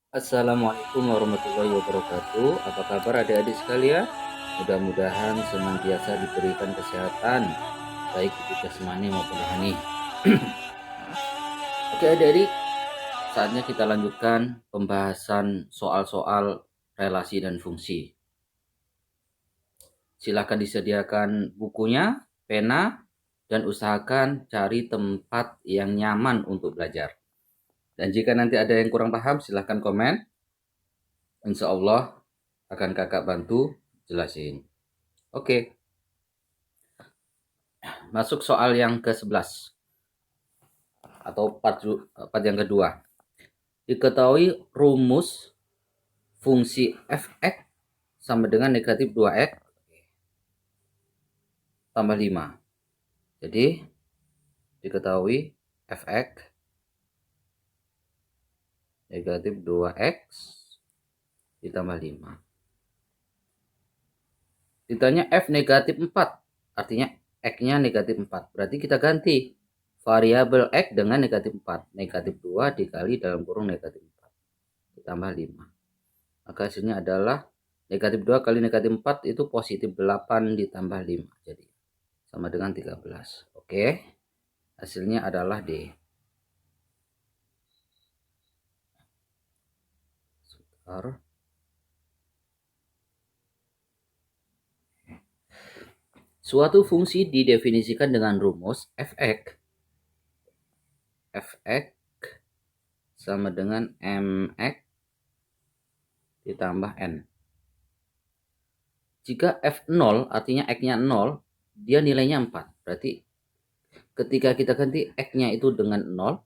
Assalamualaikum warahmatullahi wabarakatuh. Apa kabar adik-adik sekalian? Mudah-mudahan senantiasa diberikan kesehatan, baik itu jasmani maupun rohani. Oke adik-adik, saatnya kita lanjutkan pembahasan soal-soal relasi dan fungsi. Silakan disediakan bukunya, pena, dan usahakan cari tempat yang nyaman untuk belajar. Dan jika nanti ada yang kurang paham, silahkan komen. Insya Allah akan kakak bantu jelasin. Oke, masuk soal yang ke-11 atau part yang kedua. Diketahui rumus fungsi f(x) sama dengan negatif 2x tambah 5. Jadi, diketahui f(x) negatif 2x ditambah 5. Ditanya f negatif 4, artinya x-nya negatif 4. Berarti kita ganti variabel x dengan negatif 4. Negatif 2 dikali dalam kurung negatif 4. Ditambah 5. Maka hasilnya adalah negatif 2 kali negatif 4 itu positif 8 ditambah 5. Jadi sama dengan 13. Oke. Hasilnya adalah D. Sebentar. Suatu fungsi didefinisikan dengan rumus f(x) sama dengan mx ditambah n. Jika f0 artinya x-nya 0, dia nilainya 4. Berarti ketika kita ganti x-nya itu dengan 0,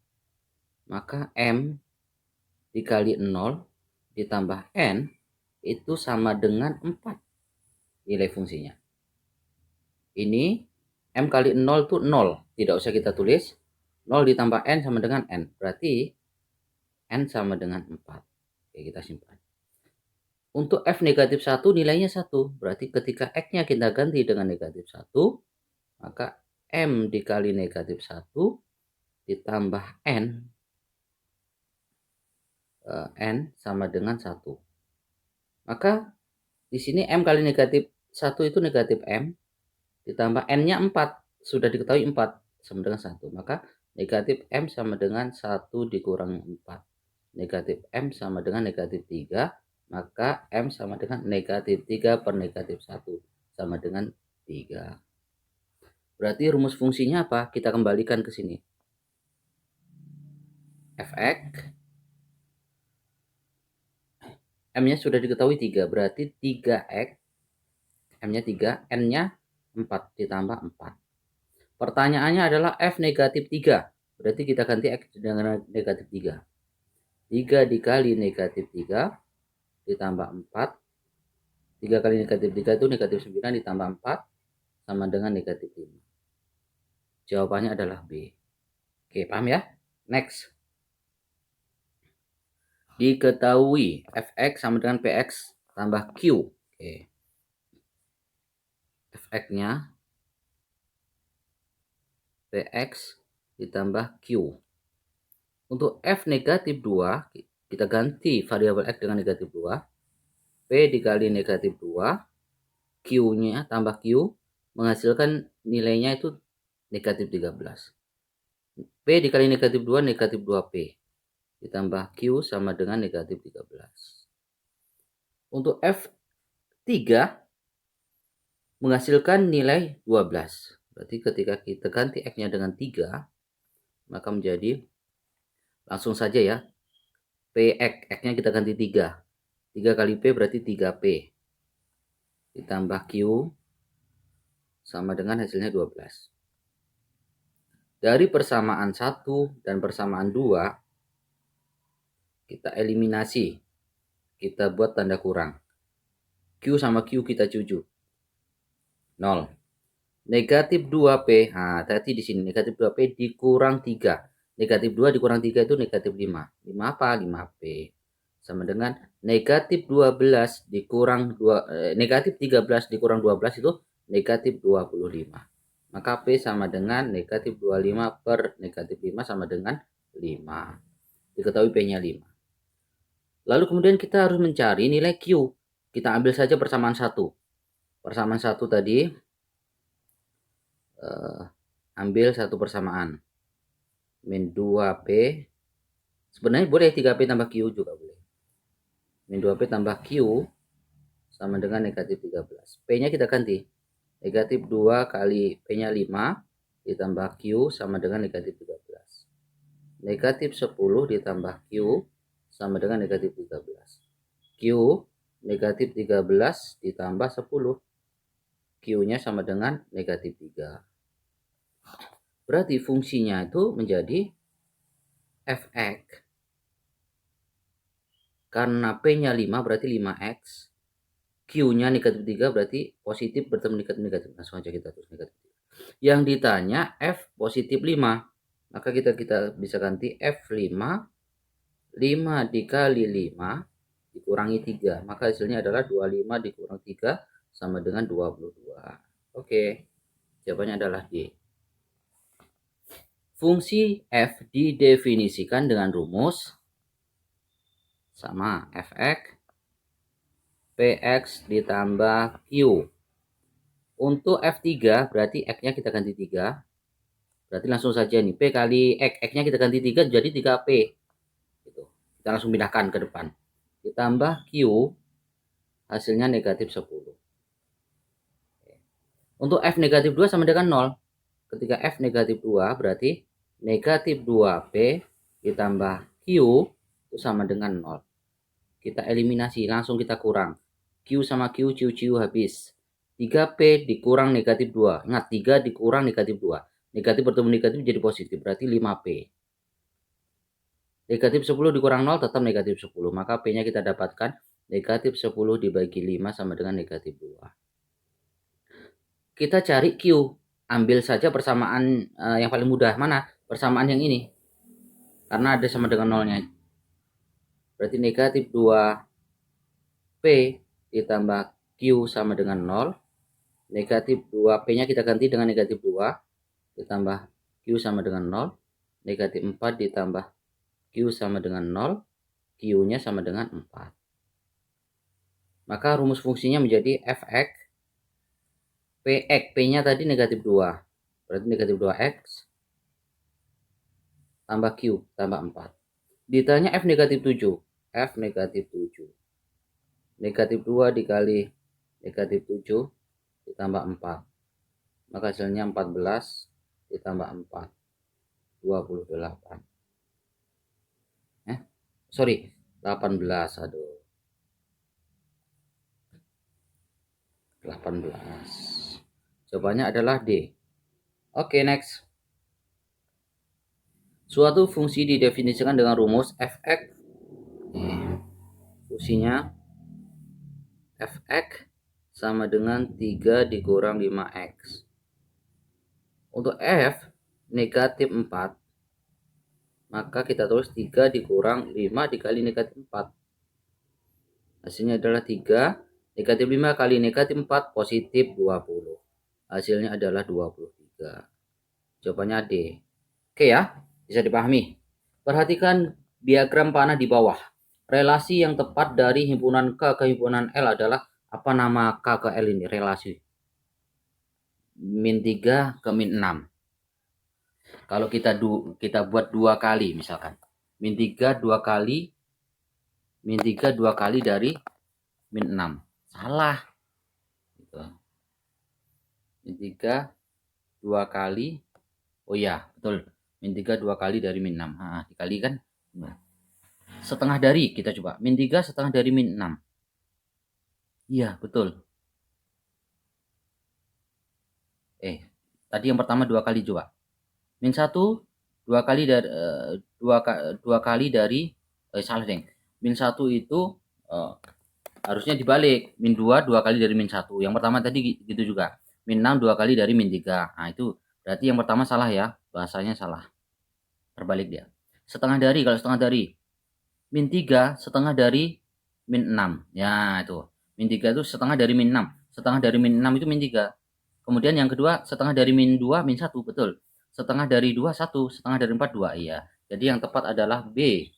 maka m dikali 0 ditambah n itu sama dengan 4 nilai fungsinya. Ini m kali 0 itu 0. Tidak usah kita tulis. 0 ditambah n sama dengan n. Berarti n sama dengan 4. Oke, kita simpan. Untuk f negatif 1 nilainya 1. Berarti ketika x-nya kita ganti dengan negatif 1, maka m dikali negatif 1 ditambah n sama dengan 1. Maka di sini m kali negatif 1 itu negatif m ditambah n-nya 4. Sudah diketahui 4 sama dengan 1. Maka negatif m sama dengan 1 dikurang 4. Negatif m sama dengan negatif 3. Maka m sama dengan negatif 3 per negatif 1. Sama dengan 3. Berarti rumus fungsinya apa? Kita kembalikan ke sini. f(x) m-nya sudah diketahui 3. Berarti 3x. M-nya 3. N-nya 4 ditambah 4. Pertanyaannya adalah f negatif 3. Berarti kita ganti x dengan negatif 3. 3 dikali negatif 3 ditambah 4. 3 kali negatif 3 itu negatif 9 ditambah 4 sama dengan negatif 5. Jawabannya adalah B. Oke, paham ya? Next. Diketahui fx sama dengan px tambah q. Oke. Fx-nya px ditambah q. Untuk f negatif 2, kita ganti variabel x dengan negatif 2. P dikali negatif 2, Q-nya tambah Q, menghasilkan nilainya itu negatif 13. P dikali negatif 2, negatif 2P. Ditambah Q sama dengan negatif 13. Untuk F3, menghasilkan nilai 12. Berarti ketika kita ganti X-nya dengan 3, maka menjadi, langsung saja ya, PX, X-nya kita ganti 3. 3 kali P berarti 3P. Ditambah Q sama dengan hasilnya 12. Dari persamaan 1 dan persamaan 2, kita eliminasi. Kita buat tanda kurang. Q sama Q kita cucu. 0. Negatif 2P. Nah, tadi di sini negatif 2P dikurang 3. Negatif 2 dikurang 3 itu negatif 5. 5 apa? 5P. Sama dengan negatif 12 dikurang 2, negatif 13 dikurang 12 itu negatif 25. Maka P sama dengan negatif 25 per negatif 5 sama dengan 5. Diketahui P-nya 5. Lalu kemudian kita harus mencari nilai Q. Kita ambil saja persamaan 1. Persamaan 1 tadi, ambil satu persamaan. Min 2P. Sebenarnya boleh 3P tambah Q juga boleh. Min 2P tambah Q sama dengan negatif 13. P-nya kita ganti. Negatif 2 kali P-nya 5 ditambah Q sama dengan negatif 13. Negatif 10 ditambah Q sama dengan negatif 13. Q negatif 13 ditambah 10. Q-nya sama dengan negatif 3. Berarti fungsinya itu menjadi fx. Karena P-nya 5 berarti 5x. Q-nya negatif 3 berarti positif bertemu negatif. Langsung aja kita tulis negatif 3. Yang ditanya F positif 5. Maka kita bisa ganti F5. 5 dikali 5 dikurangi 3. Maka hasilnya adalah 25 dikurang 3 sama dengan 22. Oke. Jawabannya adalah D. Fungsi F didefinisikan dengan rumus sama fx px ditambah q. Untuk f3 berarti x-nya kita ganti 3. Berarti langsung saja nih p kali x-nya kita ganti 3 jadi 3p. Gitu. Kita langsung pindahkan ke depan. Ditambah q hasilnya negatif 10. Untuk f negatif 2 sama dengan 0. Ketika f negatif 2 berarti negatif 2p ditambah q itu sama dengan 0. Kita eliminasi, langsung kita kurang. Q sama Q, Q habis. 3P dikurang negatif 2. Ingat, 3 dikurang negatif 2. Negatif bertemu negatif jadi positif, berarti 5P. Negatif 10 dikurang 0 tetap negatif 10. Maka P-nya kita dapatkan negatif 10 dibagi 5 sama dengan negatif 2. Kita cari Q. Ambil saja persamaan yang paling mudah. Mana? Persamaan yang ini. Karena ada sama dengan 0-nya. Berarti negatif 2P ditambah Q sama dengan 0. Negatif 2P-nya kita ganti dengan negatif 2. Ditambah Q sama dengan 0. Negatif 4 ditambah Q sama dengan 0. Q-nya sama dengan 4. Maka rumus fungsinya menjadi fx px. P-nya tadi negatif 2. Berarti negatif 2x tambah Q tambah 4. Ditanya f negatif 7. F negatif 7. Negatif 2 dikali negatif 7 ditambah 4. Maka hasilnya 14 ditambah 4. 28. Sorry, 18. Aduh. 18. Jawabannya adalah D. Oke, next. Suatu fungsi didefinisikan dengan rumus fx. Fungsinya fx sama dengan 3 dikurang 5x. Untuk f negatif 4, maka kita tulis 3 dikurang 5 dikali negatif 4. Hasilnya adalah 3. Negatif 5 kali negatif 4 positif 20. Hasilnya adalah 23. Jawabannya D. Oke ya, bisa dipahami. Perhatikan diagram panah di bawah. Relasi yang tepat dari himpunan K ke himpunan L adalah apa nama K ke L ini? Relasi min 3 ke min 6. Kalau kita buat 2 kali misalkan. Min 3 2 kali dari min 6. Salah. Gitu. Min 3 2 kali. Oh ya, betul. Min 3 2 kali dari min 6. Dikali kan. Setengah dari, kita coba. Min 3 setengah dari min 6. Iya, betul. Tadi yang pertama 2 kali coba. Min 1 2 kali dari 2 kali dari salah deng. Min 1 itu harusnya dibalik. Min 2 2 kali dari min 1. Yang pertama tadi gitu juga. Min 6 2 kali dari min 3. Nah, itu berarti yang pertama salah ya. Bahasanya salah. Terbalik dia. Setengah dari, kalau setengah dari min 3 setengah dari min 6. Ya, itu. Min 3 itu setengah dari min 6. Setengah dari min 6 itu min 3. Kemudian yang kedua, setengah dari min 2, min 1, betul. Setengah dari 2, 1. Setengah dari 4, 2, iya. Jadi yang tepat adalah B.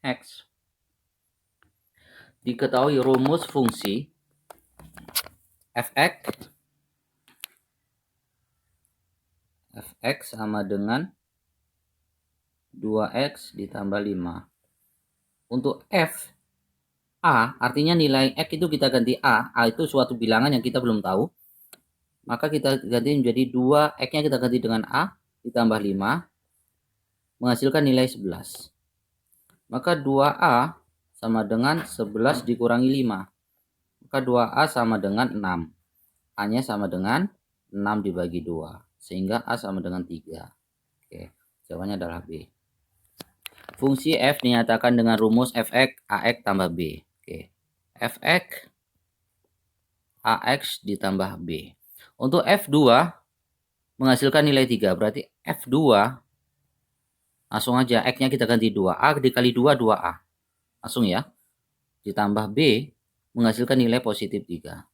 X. Diketahui rumus fungsi fx sama dengan 2x ditambah 5. Untuk f a, artinya nilai x itu kita ganti a itu suatu bilangan yang kita belum tahu. Maka kita ganti menjadi 2, x-nya kita ganti dengan a ditambah 5, menghasilkan nilai 11. Maka 2a sama dengan 11 dikurangi 5. Maka 2a sama dengan 6. A-nya sama dengan 6 dibagi 2. Sehingga a sama dengan 3. Oke, jawabannya adalah B. Fungsi f dinyatakan dengan rumus fx ax tambah b. Oke. Fx ax ditambah b. Untuk f2 menghasilkan nilai 3. Berarti f2 langsung aja x-nya kita ganti 2. A dikali 2, 2a. Langsung ya. Ditambah B menghasilkan nilai positif 3.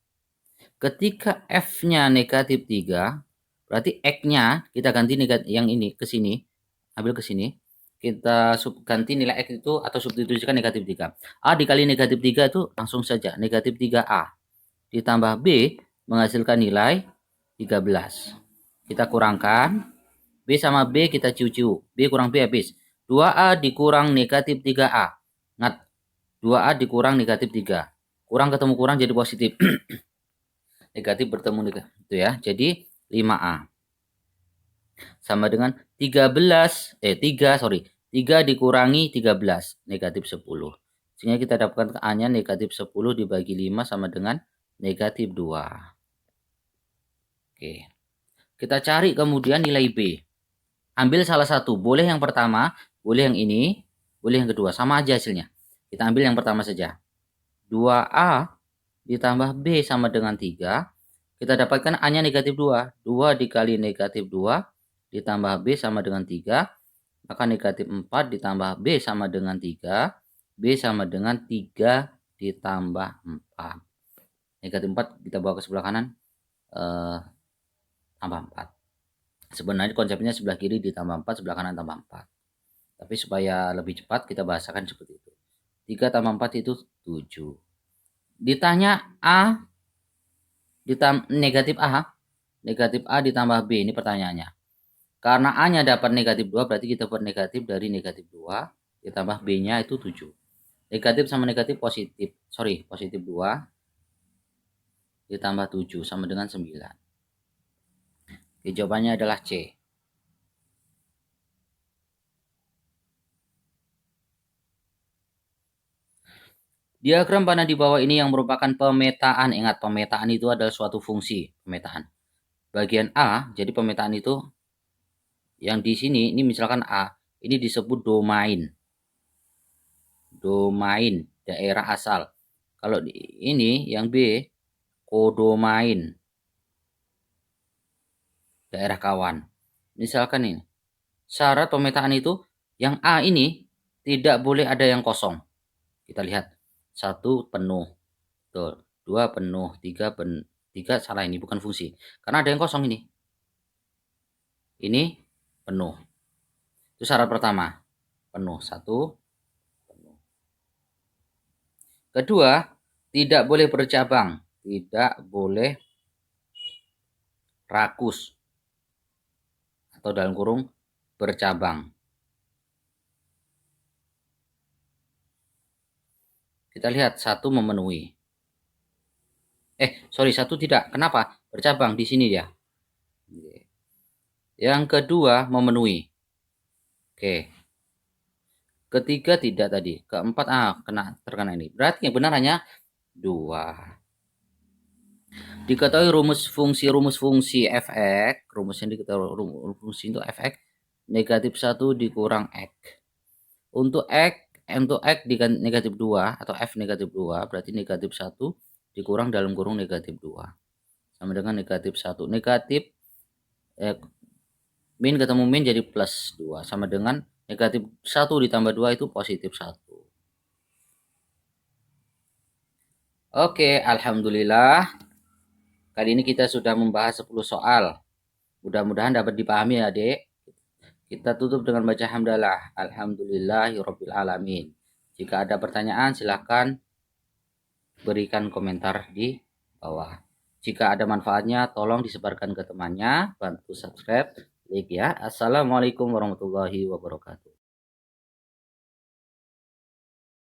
Ketika F-nya negatif 3, berarti X-nya kita ganti negatif, yang ini ke sini. Ambil ke sini. Kita ganti nilai X itu atau substitusikan negatif 3. A dikali negatif 3 itu langsung saja. Negatif 3A. Ditambah B menghasilkan nilai 13. Kita kurangkan. B sama B kita ciu-ciu. B kurang B habis. 2A dikurang negatif 3A. Ingat. 2A dikurang negatif 3. Kurang ketemu kurang jadi positif. Negatif bertemu negatif. Itu ya. Jadi 5A. Sama dengan 3 dikurangi 13. Negatif 10. Sehingga kita dapatkan A-nya negatif 10 dibagi 5 sama dengan negatif 2. Oke. Kita cari kemudian nilai B. Ambil salah satu. Boleh yang pertama, boleh yang ini, boleh yang kedua. Sama aja hasilnya. Kita ambil yang pertama saja. 2A ditambah B sama dengan 3. Kita dapatkan A-nya negatif 2. 2 dikali negatif 2 ditambah B sama dengan 3. Maka negatif 4 ditambah B sama dengan 3. B sama dengan 3 ditambah 4. Negatif 4 kita bawa ke sebelah kanan. Tambah 4. Sebenarnya konsepnya sebelah kiri ditambah 4, sebelah kanan tambah 4. Tapi supaya lebih cepat kita bahasakan seperti itu. 3 tambah 4 itu 7. Ditanya A negatif A ditambah B. Ini pertanyaannya. Karena A-nya dapat negatif 2, berarti kita buat negatif dari negatif 2 ditambah B-nya itu 7. Negatif sama negatif positif. Positif 2 ditambah 7 sama dengan 9. Oke, jawabannya adalah C. Diagram panah di bawah ini yang merupakan pemetaan. Ingat, pemetaan itu adalah suatu fungsi pemetaan. Bagian A, jadi pemetaan itu yang di sini, ini misalkan A, ini disebut domain. Domain, daerah asal. Kalau ini yang B, kodomain, daerah kawan. Misalkan ini, syarat pemetaan itu, yang A ini tidak boleh ada yang kosong. Kita lihat. 1 penuh. Tuh, 2 penuh, 3 salah, ini bukan fungsi. Karena ada yang kosong ini. Ini penuh. Itu syarat pertama. Penuh. 1 penuh. Kedua, tidak boleh bercabang. Tidak boleh rakus. Atau dalam kurung bercabang. Kita lihat 1 memenuhi. 1 tidak. Kenapa? Bercabang di sini ya. Yang kedua memenuhi. Oke. Ketiga tidak tadi. Keempat terkena ini. Berarti yang benar hanya 2. Diketahui rumus fungsi fx. Rumusnya diketahui rumus fungsi untuk fx. Negatif 1 dikurang x. Untuk x diganti negatif 2 atau f negatif 2, berarti negatif 1 dikurang dalam kurung negatif 2 sama dengan negatif 1. Negatif min ketemu min jadi plus 2 sama dengan negatif 1 ditambah 2 itu positif 1. Oke, alhamdulillah. Kali ini kita sudah membahas 10 soal. Mudah-mudahan dapat dipahami ya, Adik. Kita tutup dengan baca hamdalah. Alhamdulillahirabbil alamin. Jika ada pertanyaan silahkan berikan komentar di bawah. Jika ada manfaatnya tolong disebarkan ke temannya, bantu subscribe, like ya. Assalamualaikum warahmatullahi wabarakatuh.